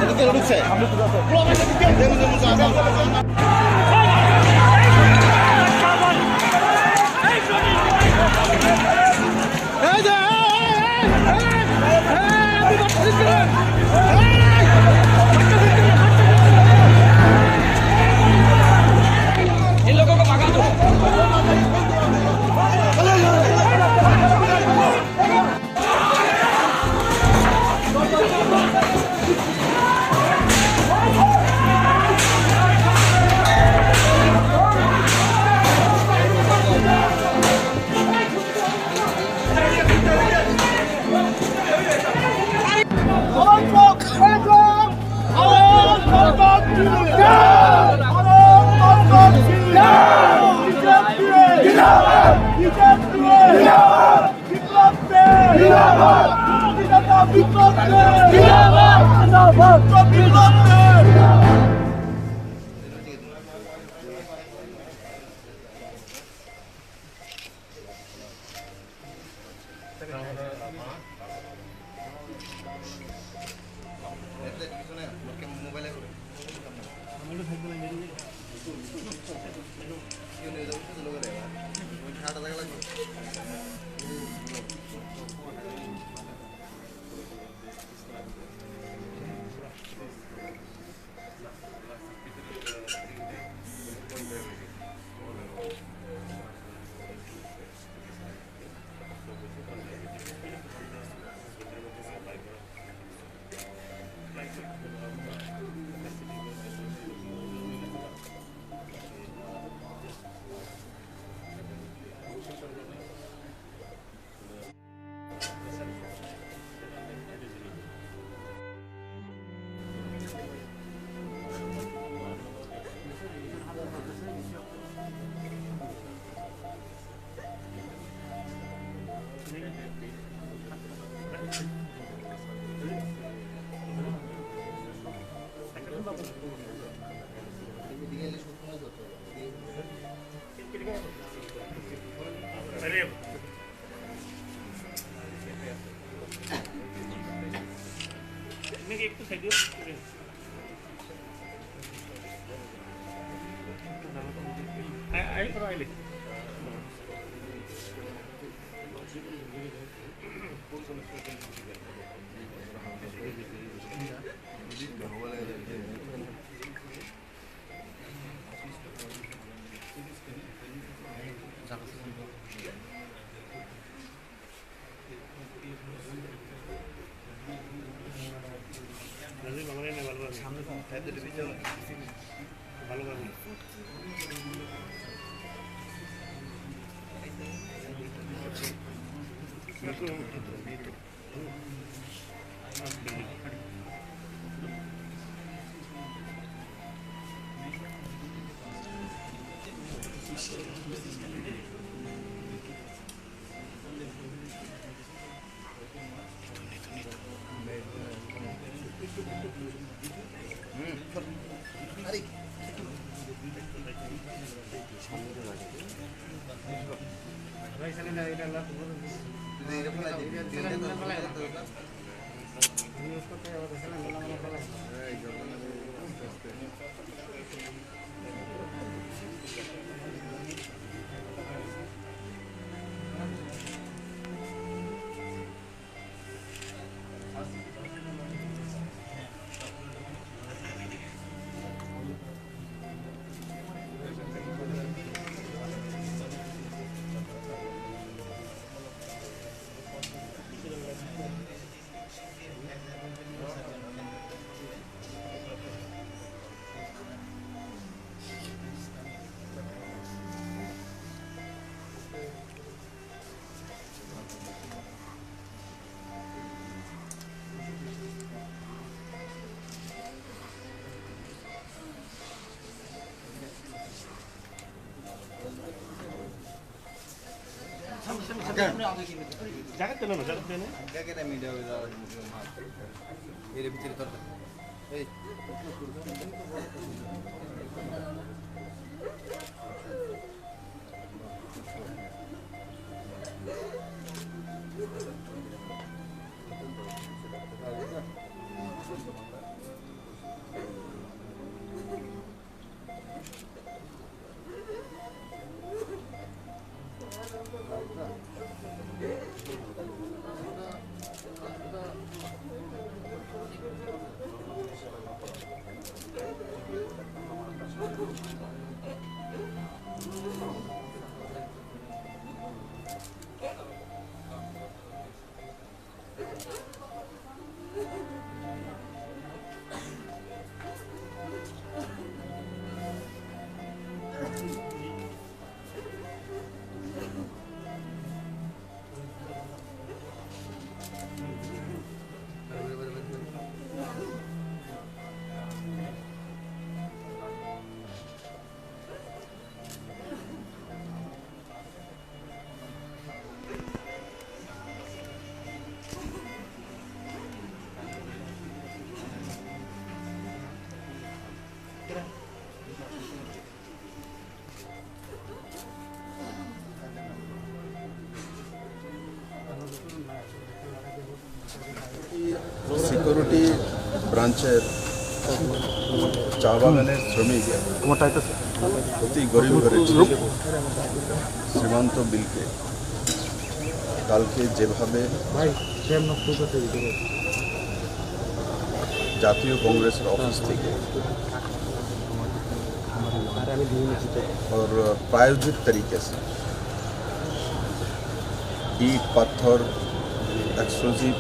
ঢুকছে একটু সাইড দিও আই করো আইলে ভালো ভালো জায়গা তেল না জায়গা তেল জায়গাটা মিডিয়া হয়ে যাওয়ার এর ভিতরে তোর এই সিকিউরিটি ব্রাঞ্চের চা বাগানের শ্রমিক অতি গরিব ঘরের ছিল শ্রীমন্ত বিলকে কালকে যেভাবে জাতীয় কংগ্রেসের অফিস থেকে और प्रायोजित तरीके से ईट पत्थर एक्सप्लोजिव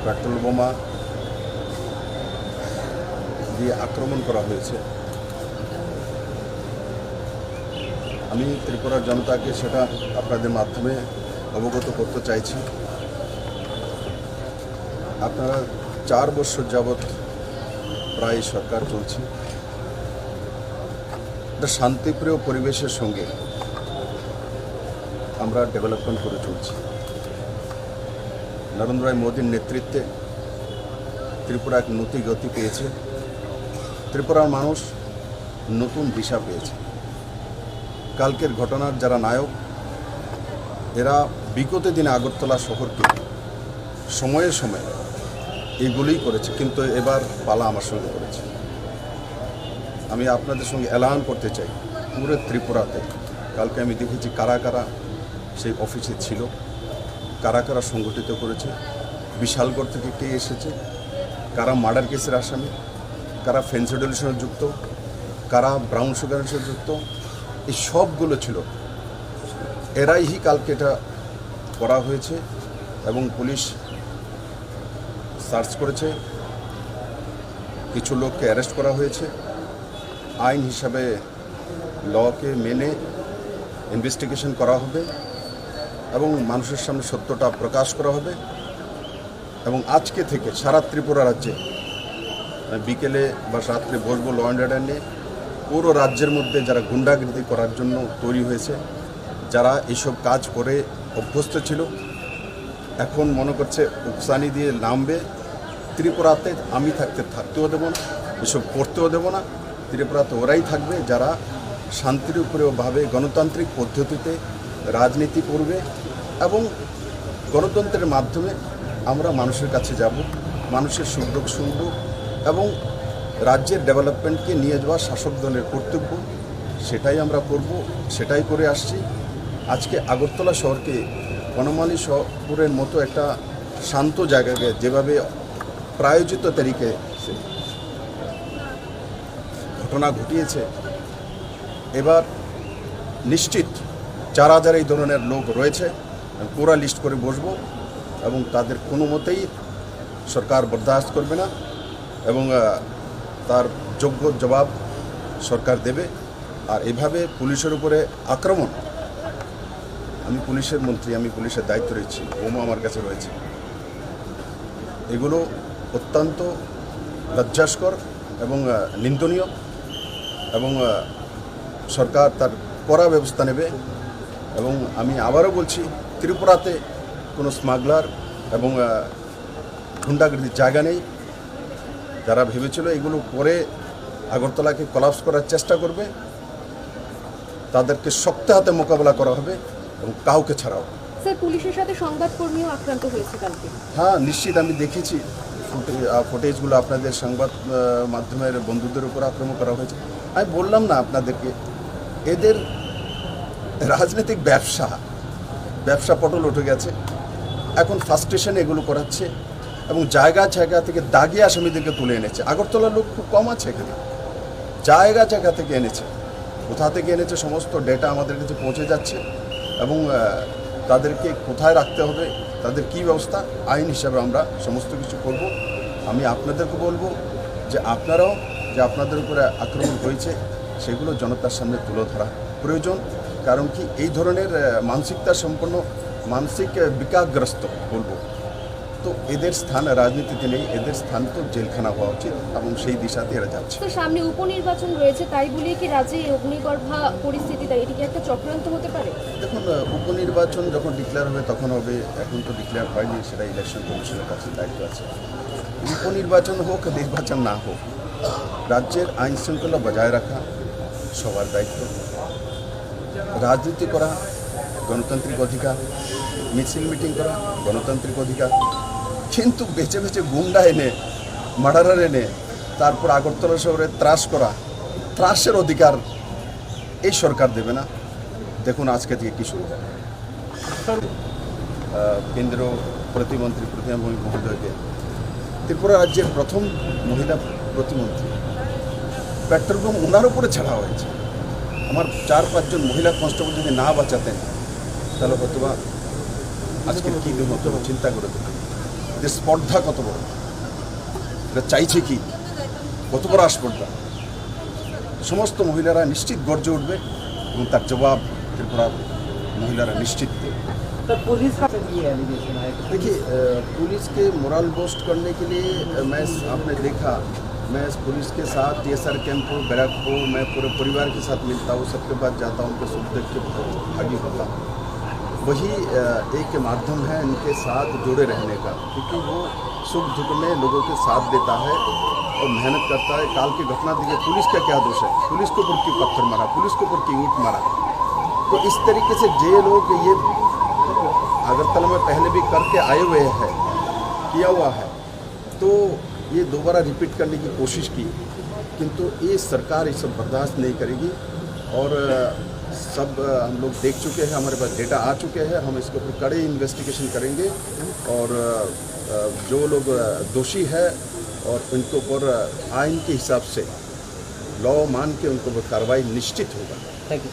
पेट्रोल বোমা দিয়ে আক্রমণ করা হয়েছে। আমি ত্রিপুরার জনতাকে সেটা আপনাদের মাধ্যমে অবগত করতে চাইছি। আপনারা 4 বছর যাবৎ প্রায় সরকার চলছে, একটা শান্তিপ্রিয় পরিবেশের সঙ্গে আমরা ডেভেলপমেন্ট করে চলছি। নরেন্দ্র ভাই মোদীর নেতৃত্বে ত্রিপুরা এক নতুন গতি পেয়েছে, ত্রিপুরার মানুষ নতুন দিশা পেয়েছে। কালকের ঘটনার যারা নায়ক, এরা বিগত দিনে আগরতলা শহরকে সময়ে সময়ে এগুলোই করেছে, কিন্তু এবার পালা আমার সঙ্গে করেছে। আমি আপনাদের সঙ্গে এলান করতে চাই, পুরো ত্রিপুরাতে কালকে আমি দেখেছি কারা কারা সেই অফিসে ছিল, কারা কারা সংগঠিত করেছে, বিশালগড় থেকে কে এসেছে, কারা মার্ডার কেসের আসামি, কারা ফেন্সিডিলের সঙ্গে যুক্ত, কারা ব্রাউন সুগারের সঙ্গে যুক্ত, এই সবগুলো ছিল। এরাই কালকে এটা করা হয়েছে এবং পুলিশ সার্চ করেছে, কিছু লোককে অ্যারেস্ট করা হয়েছে। আইন হিসাবে লকে মেনে ইনভেস্টিগেশন করা হবে এবং মানুষের সামনে সত্যটা প্রকাশ করা হবে। এবং আজকে থেকে সারা ত্রিপুরা রাজ্যে বিকেলে বা রাত্রে বসবো ল অ্যান্ড অর্ডার নিয়ে। পুরো রাজ্যের মধ্যে যারা গুন্ডাগিরি করার জন্য তৈরি হয়েছে, যারা এইসব কাজ করে অভ্যস্ত ছিল, এখন মনে করছে উকসানি দিয়ে নামবে। ত্রিপুরাতে আমি থাকতেও দেবো না, এসব করতেও দেবো না। ত্রিপুরাতে ওরাই থাকবে যারা শান্তিরূপভাবে গণতান্ত্রিক পদ্ধতিতে রাজনীতি করবে এবং গণতন্ত্রের মাধ্যমে আমরা মানুষের কাছে যাব, মানুষের সুখ দুঃখ শুনব এবং রাজ্যের ডেভেলপমেন্টকে নিয়ে যাওয়া শাসক দলের কর্তব্য, সেটাই আমরা করব, সেটাই করে আসছি। আজকে আগরতলা শহরকে বনমালী শহরের মতো একটা শান্ত জায়গাকে যেভাবে প্রায়োজিত তরিকে ঘটনা ঘটিয়েছে, এবার নিশ্চিত 4000 এই ধরনের লোক রয়েছে, পুরা লিস্ট করে বসবো এবং তাদের কোনো মতেই সরকার বরদাস্ত করবে না এবং তার যোগ্য জবাব সরকার দেবে। আর এভাবে পুলিশের উপরে আক্রমণ, আমি পুলিশের মন্ত্রী, আমি পুলিশের দায়িত্ব রয়েছি, বোমা আমার কাছে রয়েছে, এগুলো অত্যন্ত লজ্জাস্কর এবং নিন্দনীয় এবং সরকার তার কড়া ব্যবস্থা নেবে। এবং আমি আবারও বলছি, ত্রিপুরাতে কোনো স্মাগলার এবং গুন্ডাগিরির জায়গা নেই। যারা ভেবেছিল এগুলো করে আগরতলাকে কলাপস করার চেষ্টা করবে, তাদেরকে শক্ত হাতে মোকাবেলা করা হবে এবং কাউকে ছাড়াও। স্যার, পুলিশের সাথে সংবাদকর্মীও আক্রান্ত হয়েছে কালকে। হ্যাঁ, নিশ্চিত আমি দেখেছি ফুটেজগুলো, আপনাদের সংবাদ মাধ্যমের বন্ধুদের উপর আক্রমণ করা হয়েছে। আমি বললাম না আপনাদেরকে, এদের রাজনৈতিক ব্যবসা পটল উঠে গেছে। এখন ফার্স্টেশনে এগুলো করাচ্ছে এবং জায়গা থেকে দাগি আসামিদেরকে তুলে এনেছে। আগরতলার লোক খুব কম আছে এখানে, জায়গা থেকে এনেছে। কোথা থেকে এনেছে সমস্ত ডেটা আমাদের কাছে পৌঁছে যাচ্ছে এবং তাদেরকে কোথায় রাখতে হবে, তাদের কী ব্যবস্থা, আইন হিসাবে আমরা সমস্ত কিছু করব। আমি আপনাদেরকে বলবো যে আপনারাও যে আপনাদের উপরে আক্রমণ হয়েছে সেগুলো জনতার সামনে তুলে ধরা প্রয়োজন। কারণ কি, এই ধরনের মানসিকতা সম্পন্ন, মানসিক বিকারগ্রস্ত বলবো, তো এদের স্থান রাজনীতিতে নেই, এদের স্থান তো জেলখানা হওয়া উচিত এবং সেই দিশাতে এরা যাচ্ছে। তো সামনে উপনির্বাচন রয়েছে, তাই বলে কি রাজ্যে অগ্নিগর্ভা পরিস্থিতি, তাই এটি কি একটা চক্রান্ত হতে পারে? দেখুন, উপনির্বাচন যখন ডিক্লেয়ার হবে তখন হবে, এখন তো ডিক্লেয়ার হয়নি, সেটা ইলেকশন কমিশনের কাছে দায়িত্ব আছে। উপনির্বাচন হোক, নির্বাচন না হোক, রাজ্যের আইন শৃঙ্খলা বজায় রাখা সবার দায়িত্ব। রাজনীতি করা গণতান্ত্রিক অধিকার, মিছিল মিটিং করা গণতান্ত্রিক অধিকার, কিন্তু বেছে বেছে গুন্ডা এনে মার্ডারার এনে তারপর আগরতলা শহরে ত্রাস করা, ত্রাসের অধিকার এই সরকার দেবে না। দেখুন আজকে থেকে কি শুরু হয়। কেন্দ্রীয় প্রতিমন্ত্রী প্রতিমা ভৌমিক মহোদয়কে, ত্রিপুরা রাজ্যের প্রথম মহিলা প্রতিমন্ত্রী, পেট্রোল বোম ওনার উপরে ছাড়া হয়েছে। আমার 4-5 জন মহিলা কনস্টেবল যদি না বাঁচাতেন তাহলে হয়তোবা আজকের কী দিন হতো চিন্তা করে দেখুন। যে স্পর্ধা কত বড়, এটা চাইছে কি, কত বড় আস্পর্ধা। সমস্ত মহিলারা নিশ্চিত গর্জে উঠবে এবং তার জবাব ত্রিপুরা महिलारा निश्चित थे। तो पुलिस का ये एलिगेशन है। देखिए, पुलिस के मोरल बूस्ट करने के लिए आपने देखा, मैं पुलिस के साथ TSR कैंप हो, बैरक हो, मैं पूरे परिवार के साथ मिलता हूँ, सबके पास जाता हूँ, उनके सुख दुख के भागी होता हूँ। वही एक माध्यम है इनके साथ जुड़े रहने का, क्योंकि वो सुख दुख में लोगों के साथ देता है और मेहनत करता है। काल की घटना देखिए, पुलिस का क्या दोष है, पुलिस के ऊपर क्यों पत्थर मारा, पुलिस के ऊपर क्यों ईंट मारा। तो इस तरीके से जे लोग ये अगरतला में पहले भी करके आए हुए हैं, किया हुआ है, तो ये दोबारा रिपीट करने की कोशिश की, किंतु ये सरकार ये सब बर्दाश्त नहीं करेगी। और सब हम लोग देख चुके हैं, हमारे पास डेटा आ चुके हैं, हम इसके ऊपर कड़े इन्वेस्टिगेशन करेंगे और जो लोग दोषी है और उनके ऊपर आइन के हिसाब से लॉ मान के उनको कार्रवाई निश्चित होगा। Thank you.